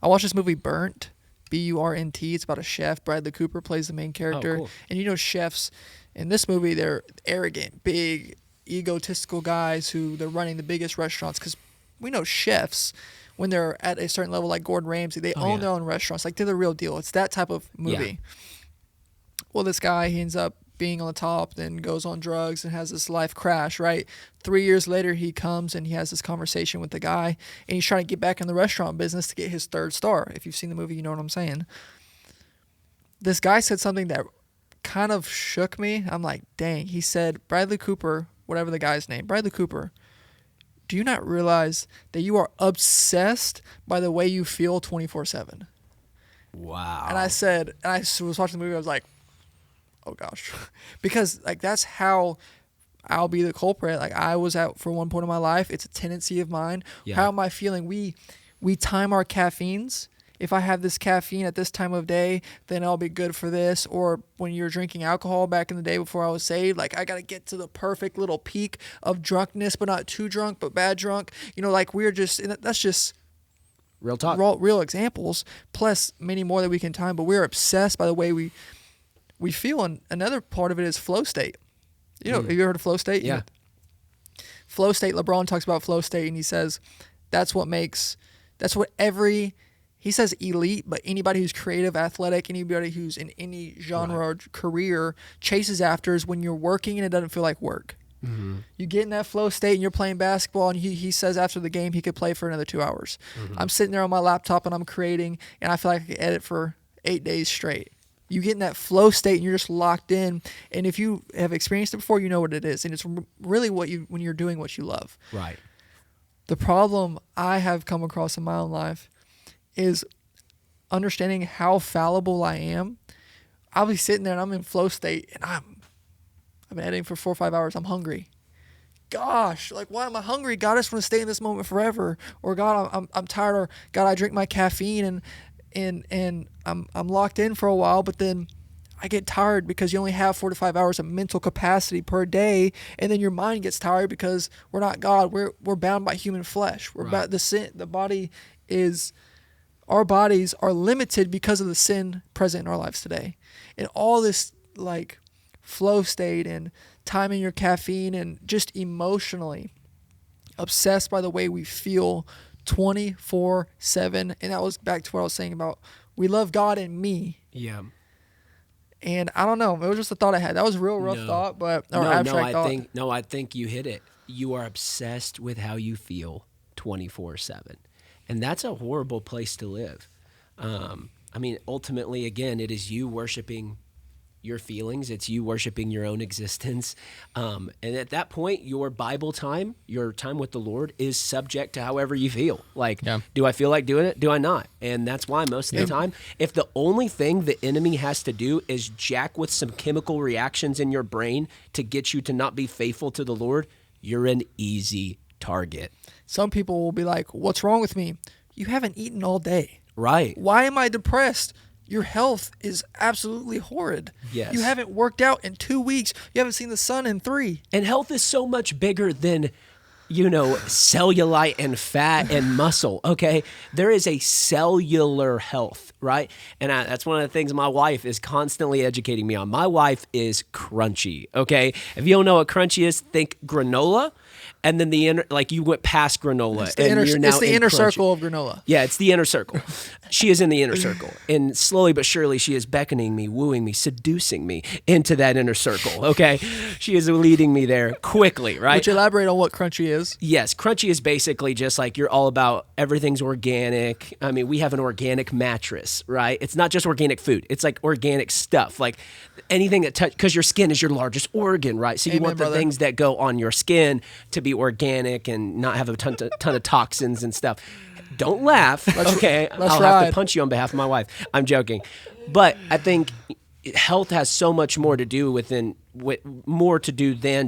I watched this movie Burnt, Burnt. It's about a chef. Bradley Cooper plays the main character. Oh, cool. And you know, chefs in this movie, they're arrogant, big, egotistical guys who they're running the biggest restaurants. Because we know chefs, when they're at a certain level, like Gordon Ramsay, they own their own restaurants. Like, they're the real deal. It's that type of movie. Yeah. Well, this guy, he ends up being on the top, then goes on drugs and has this life crash, right? 3 years later, he comes and he has this conversation with the guy, and he's trying to get back in the restaurant business to get his third star. If you've seen the movie, you know what I'm saying. This guy said something that kind of shook me. I'm like, dang. He said, Bradley Cooper, whatever the guy's name, Bradley Cooper, do you not realize that you are obsessed by the way you feel 24/7? Wow. And I said, and I was watching the movie, I was like, oh gosh, because like that's how I'll be the culprit. Like I was at for one point in my life. It's a tendency of mine. Yeah. How am I feeling? We time our caffeines. If I have this caffeine at this time of day, then I'll be good for this. Or when you're drinking alcohol back in the day before I was saved, like I got to get to the perfect little peak of drunkenness, but not too drunk, but bad drunk. You know, like we're just, that's just real talk, real examples, plus many more that we can time. But we're obsessed by the way we feel, and another part of it is flow state. You know, have you heard of flow state? Yeah. Flow state, LeBron talks about flow state, and he says he says elite, but anybody who's creative, athletic, anybody who's in any genre or career chases after is when you're working and it doesn't feel like work. Mm-hmm. You get in that flow state and you're playing basketball, and he says after the game he could play for another 2 hours. Mm-hmm. I'm sitting there on my laptop and I'm creating, and I feel like I could edit for 8 days straight. You get in that flow state and you're just locked in. And if you have experienced it before, you know what it is. And it's really when you're doing what you love. Right. The problem I have come across in my own life is understanding how fallible I am. I'll be sitting there and I'm in flow state and I'm editing for 4 or 5 hours. I'm hungry. Gosh, like why am I hungry? God, I just want to stay in this moment forever. Or God, I'm tired. Or God, I drink my caffeine and I'm locked in for a while, but then I get tired because you only have 4 to 5 hours of mental capacity per day, and then your mind gets tired because we're not God. We're bound by human flesh. We're about the sin. Our bodies are limited because of the sin present in our lives today, and all this like flow state and timing your caffeine and just emotionally obsessed by the way we feel 24/7. And that was back to what I was saying about we love God and me. Yeah. And I don't know. It was just a thought I had. That was a real rough thought, abstract thought. I think you hit it. You are obsessed with how you feel 24/7. And that's a horrible place to live. I mean, ultimately, again, it is you worshiping your feelings. It's you worshiping your own existence. And at that point, your Bible time, your time with the Lord is subject to however you feel. Like, do I feel like doing it? Do I not? And that's why most of the time, if the only thing the enemy has to do is jack with some chemical reactions in your brain to get you to not be faithful to the Lord, you're an easy target. Some people will be like, what's wrong with me? You haven't eaten all day. Right. Why am I depressed? Your health is absolutely horrid. Yes. You haven't worked out in 2 weeks. You haven't seen the sun in 3. And health is so much bigger than, cellulite and fat and muscle, okay? There is a cellular health, right? And that's one of the things my wife is constantly educating me on. My wife is crunchy, okay? If you don't know what crunchy is, think granola. And then you went past granola. It's the inner circle of granola. Yeah, it's the inner circle. She is in the inner circle. And slowly but surely, she is beckoning me, wooing me, seducing me into that inner circle, okay? She is leading me there quickly, right? Would you elaborate on what crunchy is? Yes, crunchy is basically just like you're all about everything's organic. I mean, we have an organic mattress, right? It's not just organic food. It's like organic stuff. Like anything that because your skin is your largest organ, right? So you want the things that go on your skin to be organic and not have a ton of toxins and stuff. Don't laugh, okay? I'll have to punch you on behalf of my wife. I'm joking. But I think health has so much more to do than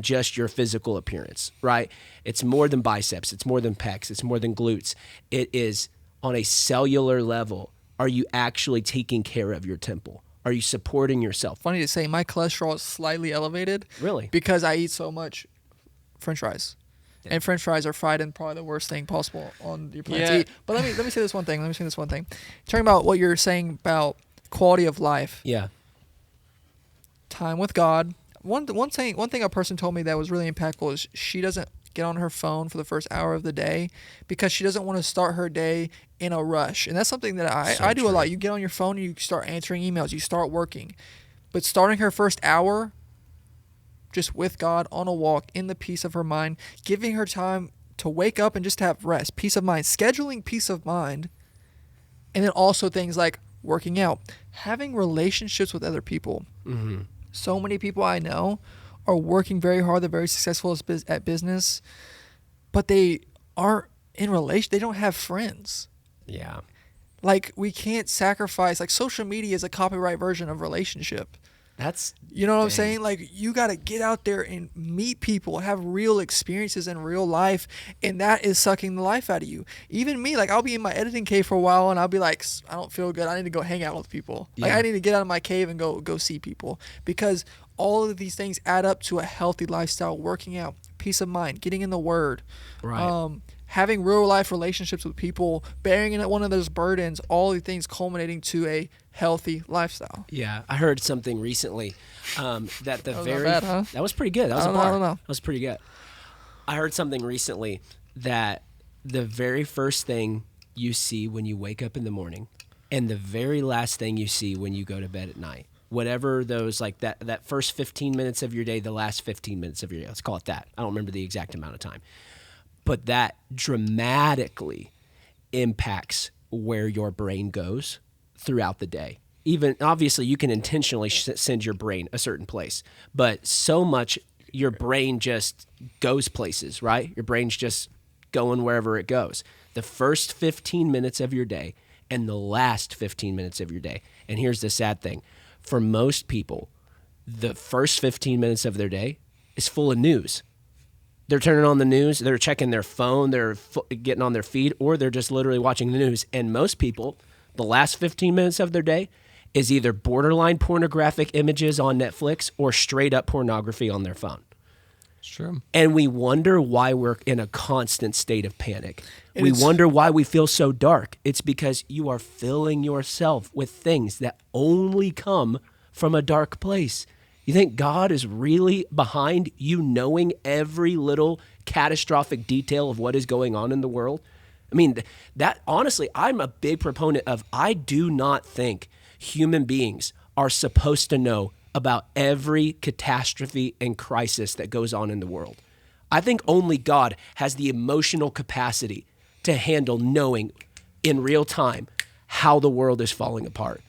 just your physical appearance, right? It's more than biceps. It's more than pecs. It's more than glutes. It is on a cellular level. Are you actually taking care of your temple? Are you supporting yourself? Funny to say, my cholesterol is slightly elevated. Really? Because I eat so much French fries. And French fries are fried and probably the worst thing possible on your planet to eat. But let me say this one thing. Talking about what you're saying about quality of life. Yeah. Time with God. One thing a person told me that was really impactful is she doesn't get on her phone for the first hour of the day because she doesn't want to start her day in a rush. And that's something that I do a lot. You get on your phone and you start answering emails. You start working. But starting her first hour just with God on a walk in the peace of her mind, giving her time to wake up and just have rest, peace of mind, scheduling peace of mind, and then also things like working out, having relationships with other people. Mm-hmm. So many people I know are working very hard. They're very successful at business, but they aren't in relation. They don't have friends. Yeah. Like, we can't sacrifice. Like, social media is a copyright version of relationship. That's, you know what I'm saying? Like, you got to get out there and meet people, have real experiences in real life, and that is sucking the life out of you. Even me, like, I'll be in my editing cave for a while, and I'll be like, I don't feel good. I need to go hang out with people. Like, I need to get out of my cave and go see people, because all of these things add up to a healthy lifestyle: working out, peace of mind, getting in the Word, right. Having real life relationships with people, bearing in one of those burdens, all these things culminating to a healthy lifestyle. Yeah, I heard something recently that the that was pretty good. That was I don't know. That was pretty good. I heard something recently that the very first thing you see when you wake up in the morning, and the very last thing you see when you go to bed at night, whatever those, like that first 15 minutes of your day, the last 15 minutes of your day, let's call it that. I don't remember the exact amount of time. But that dramatically impacts where your brain goes throughout the day. Even, obviously, you can intentionally send your brain a certain place, but so much your brain just goes places, right? Your brain's just going wherever it goes. The first 15 minutes of your day and the last 15 minutes of your day. And here's the sad thing. For most people, the first 15 minutes of their day is full of news. They're turning on the news, they're checking their phone, they're getting on their feed, or they're just literally watching the news. And most people, the last 15 minutes of their day is either borderline pornographic images on Netflix or straight up pornography on their phone. It's true. And we wonder why we're in a constant state of panic. We wonder why we feel so dark. It's because you are filling yourself with things that only come from a dark place. You think God is really behind you knowing every little catastrophic detail of what is going on in the world? I mean, that honestly, I'm a big proponent of, I do not think human beings are supposed to know about every catastrophe and crisis that goes on in the world. I think only God has the emotional capacity to handle knowing in real time how the world is falling apart.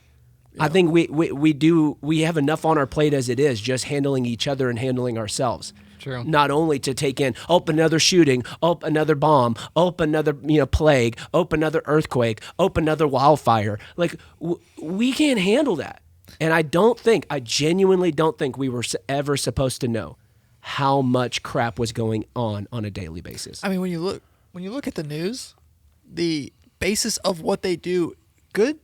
Yeah. I think we have enough on our plate as it is, just handling each other and handling ourselves. True. Not only to take in, another shooting, another bomb, another plague, another earthquake, another wildfire. Like, we can't handle that. And I genuinely don't think we were ever supposed to know how much crap was going on a daily basis. I mean, when you look at the news, the basis of what they do, good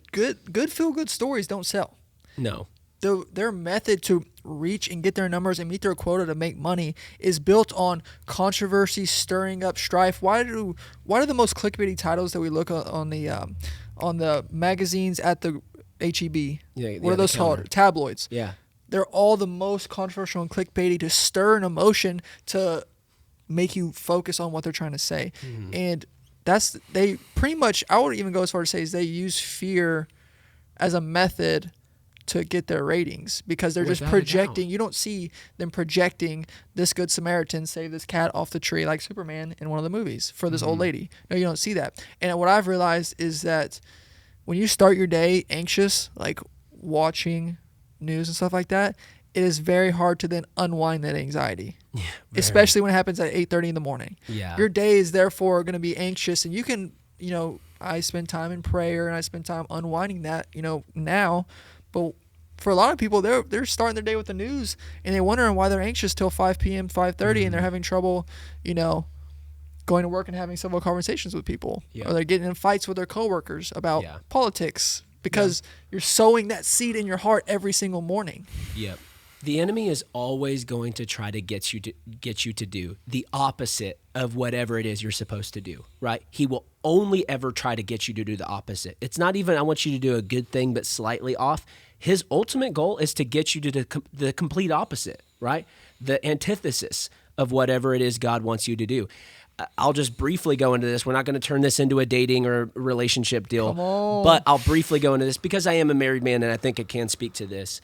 feel-good stories don't sell. No. Their method to reach and get their numbers and meet their quota to make money is built on controversy, stirring up strife. Why do the most clickbaity titles that we look on the magazines at the HEB? What are those called? Tabloids. Yeah. They're all the most controversial and clickbaity to stir an emotion to make you focus on what they're trying to say. Mm-hmm. And they pretty much, I would even go as far as to say, is they use fear as a method to get their ratings, because they're just projecting. You don't see them projecting this good Samaritan save this cat off the tree like Superman in one of the movies for this old lady. No, you don't see that. And what I've realized is that when you start your day anxious, like watching news and stuff like that, it is very hard to then unwind that anxiety. Yeah, especially when it happens at 8:30 in the morning. Yeah. Your day is therefore going to be anxious, and you can, I spend time in prayer and I spend time unwinding that, now. But for a lot of people, they're starting their day with the news, and they're wondering why they're anxious till 5 p.m., 5:30, and they're having trouble, going to work and having civil conversations with people. Yep. Or they're getting in fights with their coworkers about politics, because you're sowing that seed in your heart every single morning. Yep. The enemy is always going to try to get you to do the opposite of whatever it is you're supposed to do, right? He will only ever try to get you to do the opposite. It's not even, I want you to do a good thing, but slightly off. His ultimate goal is to get you to the complete opposite, right? The antithesis of whatever it is God wants you to do. I'll just briefly go into this. We're not going to turn this into a dating or relationship deal, but I'll briefly go into this because I am a married man and I think I can speak to this.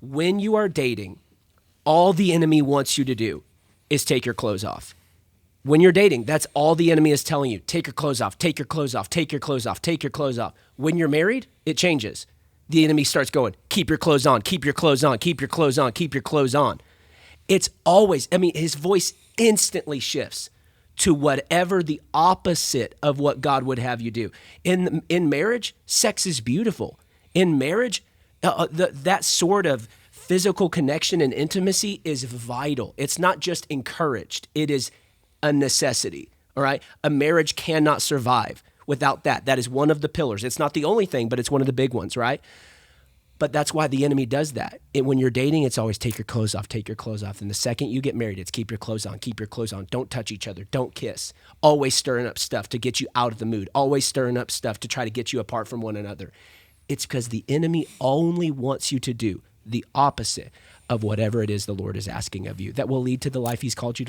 When you are dating, all the enemy wants you to do is take your clothes off. When you're dating, that's all the enemy is telling you. Take your clothes off, take your clothes off, take your clothes off, take your clothes off. When you're married, it changes. The enemy starts going, keep your clothes on, keep your clothes on, keep your clothes on, keep your clothes on. It's always, his voice instantly shifts to whatever the opposite of what God would have you do. In marriage, sex is beautiful. In marriage, that sort of physical connection and intimacy is vital. It's not just encouraged. It is a necessity, all right? A marriage cannot survive without that. That is one of the pillars. It's not the only thing, but it's one of the big ones, right? But that's why the enemy does that. When you're dating, it's always take your clothes off, take your clothes off. And the second you get married, it's keep your clothes on, keep your clothes on. Don't touch each other, don't kiss. Always stirring up stuff to get you out of the mood. Always stirring up stuff to try to get you apart from one another. It's because the enemy only wants you to do the opposite of whatever it is the Lord is asking of you that will lead to the life he's called you to